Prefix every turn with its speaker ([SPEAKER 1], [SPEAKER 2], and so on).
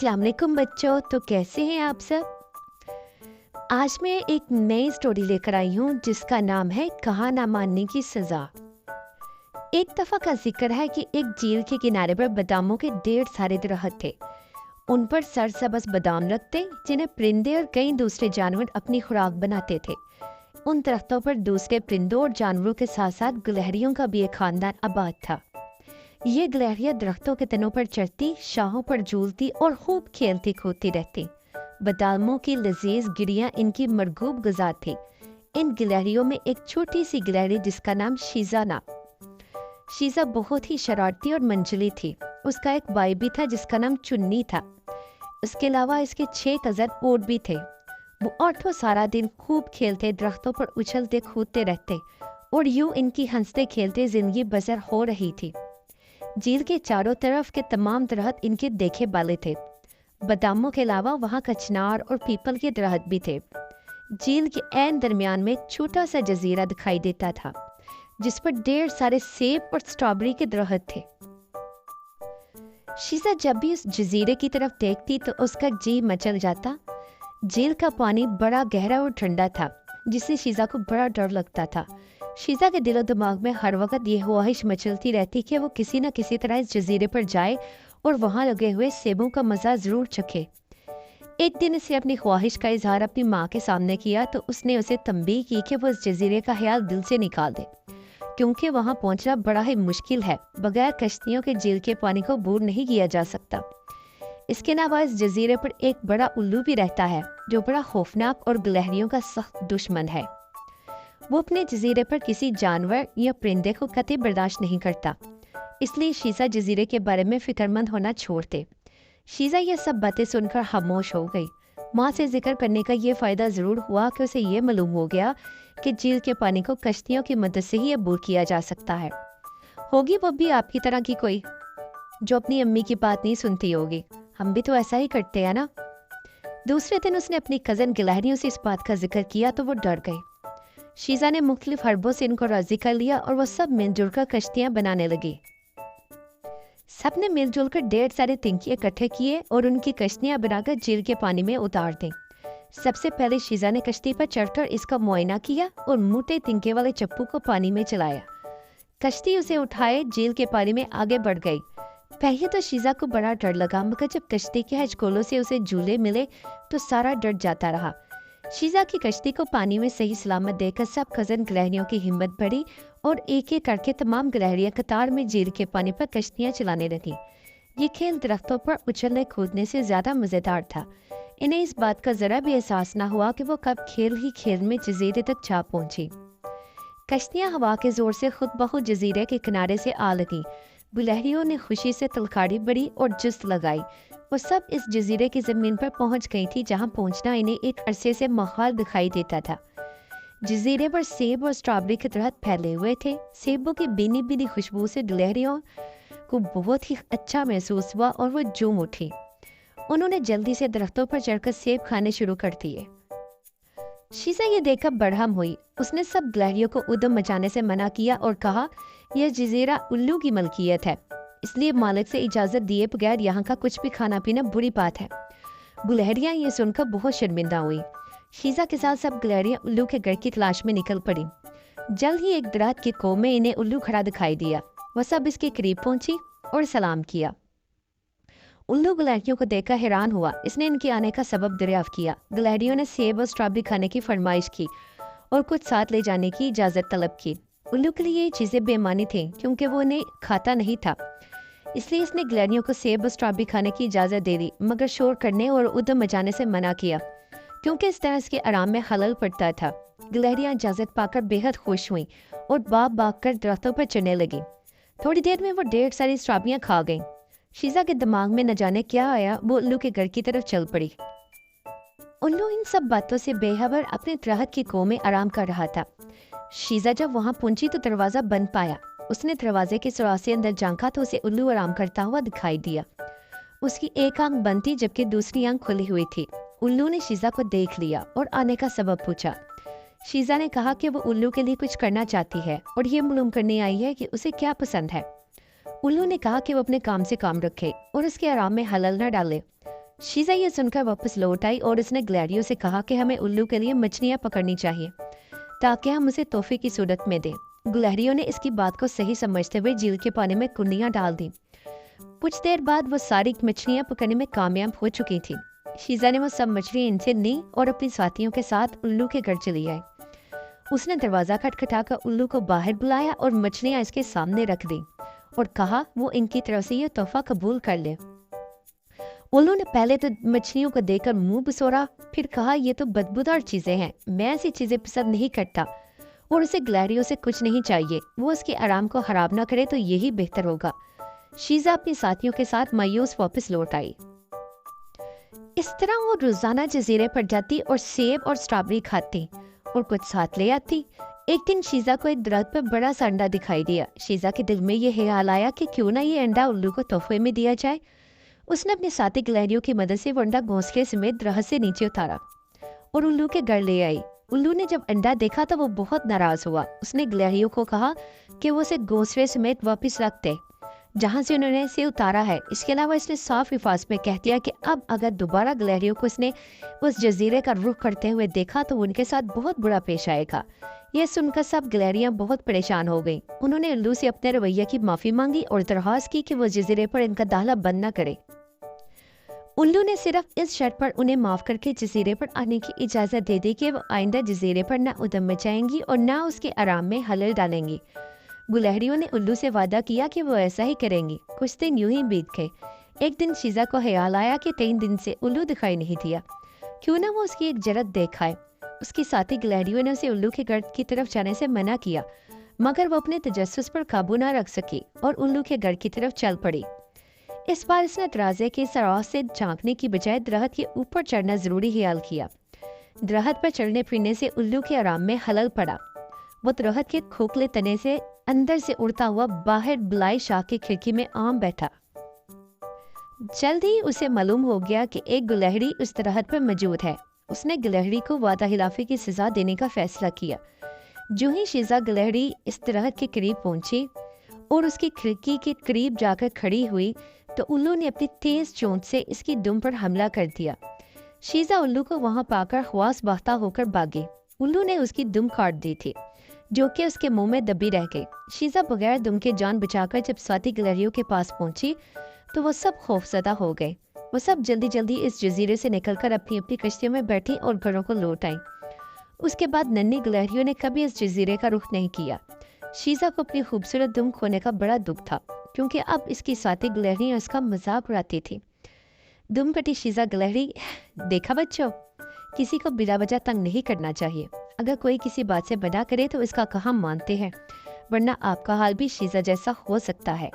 [SPEAKER 1] अस्सलाम वालेकुम बच्चों। तो कैसे हैं आप सब। आज मैं एक नई स्टोरी लेकर आई हूँ जिसका नाम है कहा ना मानने की सजा। एक दफा का जिक्र है कि एक झील के किनारे पर बादामों के ढेर सारे दरख्त थे। उन पर सरसब्ज बादाम लगते जिन्हें परिंदे और कई दूसरे जानवर अपनी खुराक बनाते थे। उन दरख्तों पर दूसरे परिंदों और जानवरों के साथ साथ गिलहरियों का भी एक खानदान आबाद था। ये गिलहरियां दरख्तों के तनों पर चढ़ती, शाहों पर झूलती और खूब खेलती कूदती रहती। बादामों की लजीज गिरियां इनकी मरगूब गुज़ा थी। इन गिलहरियों में एक छोटी सी गिलहरी जिसका नाम शीजा बहुत ही शरारती और मंजली थी। उसका एक भाई भी था जिसका नाम चुन्नी था। इसके अलावा इसके 6 कज़न और भी थे। वो आठों सारा दिन खूब खेलते, दरख्तों पर उछलते कूदते रहते और यूं इनकी हंसते खेलते जिंदगी बसर हो रही थी। झील के चारों तरफ के तमाम दरख्त इनके देखे वाले थे। बादामों के अलावा वहाँ कचनार और पीपल के दरख्त भी थे। झील के ऐन दरमियान में एक छोटा सा जजीरा दिखाई देता था जिस पर ढेर सारे सेब और स्ट्रॉबेरी के दरख्त थे। शीजा जब भी उस जजीरे की तरफ देखती तो उसका जी मचल जाता। झील का पानी बड़ा गहरा और ठंडा था जिससे शीजा को बड़ा डर लगता था। शीजा के दिलो दिमाग में हर वक्त ये ख्वाहिश मचलती रहती कि वो किसी न किसी तरह इस जजीरे पर जाए और वहाँ लगे हुए सेबों का मज़ा ज़रूर चखे। एक दिन इसे अपनी ख्वाहिश का इजहार अपनी माँ के सामने किया तो उसने उसे तंबीह की कि वो इस जजीरे का ख्याल दिल से निकाल दे, क्योंकि वहाँ पहुँचना बड़ा ही मुश्किल है। बगैर कश्तियों के झील के पानी को बूर नहीं किया जा सकता। इसके अलावा इस जजीरे पर एक बड़ा उल्लू भी रहता है जो बड़ा खौफनाक और गिलहरियों का सख्त दुश्मन है। वो अपने जजीरे पर किसी जानवर या परिंदे को कतई बर्दाश्त नहीं करता, इसलिए शीजा जजीरे के बारे में फिक्रमंद होना छोड़ दे। शीजा ये सब बातें सुनकर खामोश हो गई। माँ से जिक्र करने का ये फ़ायदा ज़रूर हुआ कि उसे ये मालूम हो गया कि झील के पानी को कश्तियों की मदद से ही अबूर किया जा सकता है। होगी वो भी आपकी तरह की कोई जो अपनी अम्मी की बात नहीं सुनती होगी। हम भी तो ऐसा ही करते हैं ना। दूसरे दिन उसने अपनी कज़न गिलहरियों से इस बात का जिक्र किया तो वो डर गई। शीजा ने मुख्तलिफ हरबों से इनको राजी कर लिया और वो सब मिलजुल कर कश्तियाँ बनाने लगी। सब ने मिलजुल कर ढेर सारे तिनके इकट्ठे किए और उनकी कश्तियाँ बनाकर झील के पानी में उतार दी। सबसे पहले शीजा ने कश्ती पर चढ़कर इसका मुआयना किया और मोटे तिनके वाले चप्पू को पानी में चलाया। कश्ती उसे उठाए झील के पानी में आगे बढ़ गई। पहले तो शीजा को बड़ा डर लगा, मगर जब कश्ती के हचकोलों से उसे झूले मिले तो सारा डर जाता रहा। शीजा की कश्ती को पानी में सही सलामत देखकर सब कज़न गिलहरियों की हिम्मत बढ़ी और एक एक करके तमाम गिलहरियां कतार में झील के पानी पर कश्तियां चलाने लगी। ये खेल दरख्तों पर उछलने कूदने से ज्यादा मजेदार था। इन्हें इस बात का जरा भी एहसास न हुआ कि वो कब खेल ही खेल में जजीरे तक जा पहुंची। कश्तियां हवा के जोर से खुद ब खुद जजीरे के किनारे से आ लगी। गिलहरियों ने खुशी से तलखाड़ी बड़ी और जुस्त लगाई। वो सब इस जजीरे की ज़मीन पर पहुंच गई थी जहां पहुंचना इन्हें एक अरसे से माहौल दिखाई देता था। जजीरे पर सेब और स्ट्रॉबेरी के दरख्त फैले हुए थे। सेबों की बीनी बीनी खुशबू से गिलहरियों को बहुत ही अच्छा महसूस हुआ और वो झूम उठी। उन्होंने जल्दी से दरख्तों पर चढ़कर सेब खाने शुरू कर दिए। शीजा ये देखकर बड़हम हुई। उसने सब गिलहरियों को उद्यम मचाने से मना किया और कहा, यह जजीरा उल्लू की मलकियत है, इसलिए मालिक से इजाज़त दिए बगैर यहाँ का कुछ भी खाना पीना बुरी बात है। गिलहरियाँ ये सुनकर बहुत शर्मिंदा हुई। शीजा के साथ सब गिलहरियाँ उल्लू के घर की तलाश में निकल पड़ी। जल्द ही एक दरख्त की कोह में इन्हें उल्लू खड़ा दिखाई दिया। वह सब इसके करीब पहुंची और सलाम किया। उल्लू गिलहरियों को देखकर हैरान हुआ। इसने इनके आने का सबब दरियाफ्त किया। गिलहरियों ने सेब और स्ट्रॉबेरी खाने की फरमाइश की और कुछ साथ ले जाने की इजाज़त तलब की। उल्लू के लिए ये चीज़ें बेमानी थीं क्योंकि वो उन्हें खाता नहीं था, इसलिए इसने गिलहरियों को सेब और स्ट्रॉबेरी खाने की इजाज़त दे दी, मगर शोर करने और उद्यम मचाने से मना किया क्योंकि इस तरह इसके आराम में खलल पड़ता था। गिलहरियाँ इजाज़त पाकर बेहद खुश हुईं और भाग भाग कर दरख्तों पर चढ़ने लगी। थोड़ी देर में वो ढेर सारी स्ट्रॉबेरियाँ खा गईं। शीजा के दिमाग में न जाने क्या आया, वो उल्लू के घर की तरफ चल पड़ी। उल्लू इन सब बातों से बेखबर अपने दरख्त की कोह में आराम कर रहा था। शीजा जब वहाँ पहुंची तो दरवाज़ा बंद पाया। उसने दरवाजे के सुराख से अंदर झांका तो उसे उल्लू आराम करता हुआ दिखाई दिया। उसकी एक आंख बंद थी जबकि दूसरी आंख खुली हुई थी। उल्लू ने शीजा को देख लिया और आने का सबब पूछा। शीजा ने कहा कि वो उल्लू के लिए कुछ करना चाहती है और ये मालूम करने आई है कि उसे क्या पसंद है। उल्लू ने कहा कि वो अपने काम से काम रखे और उसके आराम में हलल न डाले। शीजा ये सुनकर वापस लौट आई और उसने ग्लैडियो से कहा कि हमें उल्लू के लिए मछलियां पकड़नी चाहिए ताकि हम उसे तोहफे की सूरत में दें। ग्लैडियो ने इसकी बात को सही समझते हुए झील के पानी में कुंडियां डाल दी। कुछ देर बाद वो सारी मछलियां पकड़ने में कामयाब हो चुकी थी। शीजा ने वो सब मछलियां इनसे ली और अपने साथियों के साथ उल्लू के घर चली आई। उसने दरवाजा खटखटाकर उल्लू को बाहर बुलाया और मछलियां इसके सामने रख दी और कहा वो इनकी तरफ से ये तोहफा कबूल कर ले। उल्लू ने पहले तो मछलियों को देखकर मुंह बसोरा, फिर कहा ये तो बदबूदार चीजें हैं, मैं ऐसी चीजें पसंद नहीं करता और उसे ग्लैडियो से कुछ नहीं चाहिए, वो उसके आराम को खराब ना करे तो यही बेहतर होगा। शीजा अपने साथियों के साथ मायूस वापस लौट आई। इस तरह वो रोजाना जजीरे पर जाती और सेब और स्ट्रॉबेरी खाती और कुछ साथ ले आती। एक दिन शीजा को एक दरख्त पर बड़ा सा अंडा दिखाई दिया। शीजा के दिल में ये ख्याल आया कि क्यों ना ये अंडा उल्लू को तोहफे में दिया जाए। उसने अपने साथी ग्लैडियो की मदद से वो अंडा घोंसले समेत दरख्त से नीचे उतारा और उल्लू के घर ले आई। उल्लू ने जब अंडा देखा तो वो बहुत नाराज हुआ। उसने ग्लैडियो को कहा कि वो उसे घोंसले समेत वापस रख दे जहाँ से उन्होंने इसे उतारा है। इसके अलावा इसने साफ अल्फाज में कह दिया कि अब अगर दोबारा ग्लैडियो को इसने उस जजीरे का रुख करते हुए देखा तो उनके साथ बहुत बुरा पेश आएगा। यह सुनकर सब ग्लैडियां बहुत परेशान हो गईं। उन्होंने उल्लू से अपने रवैये की माफी मांगी और दरख्वास्त की कि वो जजीरे पर इनका दाखिला बंद न करे। उल्लू ने सिर्फ इस शर्त पर उन्हें माफ करके जजीरे पर आने की इजाजत दे दी कि वो आइंदा जजीरे पर न उदम मचाएंगी और न उसके आराम में हलल डालेंगी। गुलहरियों ने उल्लू से वादा किया कि वो ऐसा ही करेंगी। कुछ दिन यूं ही बीत गए। एक दिन शीजा को ख्याल आया कि 3 दिन से उल्लू दिखाई नहीं दिया, क्यों ना वो उसकी एक जरत देख आए। उसकी साथी ग्लैडियो ने उसे उल्लू के घर की तरफ जाने से मना किया, मगर वो अपने तजस्सुस पर काबू न रख सकी और उल्लू के घर की तरफ चल पड़ी। इस बार इसने दरवाजे के सराह से झांकने की बजाय दरख्त के ऊपर चढ़ना जरूरी ख्याल किया। दरख्त पर चढ़ने फिरने से उल्लू के आराम में खलल पड़ा। वो दरख्त के खोखले तने से अंदर से उड़ता हुआ बाहर बलाई शाह की खिड़की में आम बैठा। जल्द ही उसे मालूम हो गया कि एक गुलहड़ी उस दरख्त पर मौजूद है। उसने गुलहड़ी को वादा खिलाफी की सजा देने का फैसला किया। जो ही शीजा गुलहड़ी इस दरख्त के करीब पहुंची और उसकी खिड़की के करीब जाकर खड़ी हुई तो उल्लू ने अपनी तेज चोंच से इसकी दुम पर हमला कर दिया। शीजा उल्लू को वहां पाकर ख्वास बहता होकर भागी। उल्लू ने उसकी दुम काट दी थी जो कि उसके मुंह में दबी रह गई। शीजा बगैर दुम के जान बचाकर जब साथी गिलहरियों के पास पहुंची तो वो सब खौफजदा हो गए। वो सब जल्दी जल्दी इस जजीरे से निकलकर अपनी अपनी कश्तियों में बैठी और घरों को लौट आई। उसके बाद नन्ही गिलहरियों ने कभी इस जजीरे का रुख नहीं किया। शीजा को अपनी खूबसूरत दुम खोने का बड़ा दुख था, क्योंकि अब इसकी साथी गिलहरियां इसका मजाक उड़ाती थी। दुम कटी शीजा गिलहरी, देखा बच्चों, किसी को बिला वजह तंग नहीं करना चाहिए। अगर कोई किसी बात से मना करे तो इसका कहा मानते हैं, वरना आपका हाल भी शीजा जैसा हो सकता है।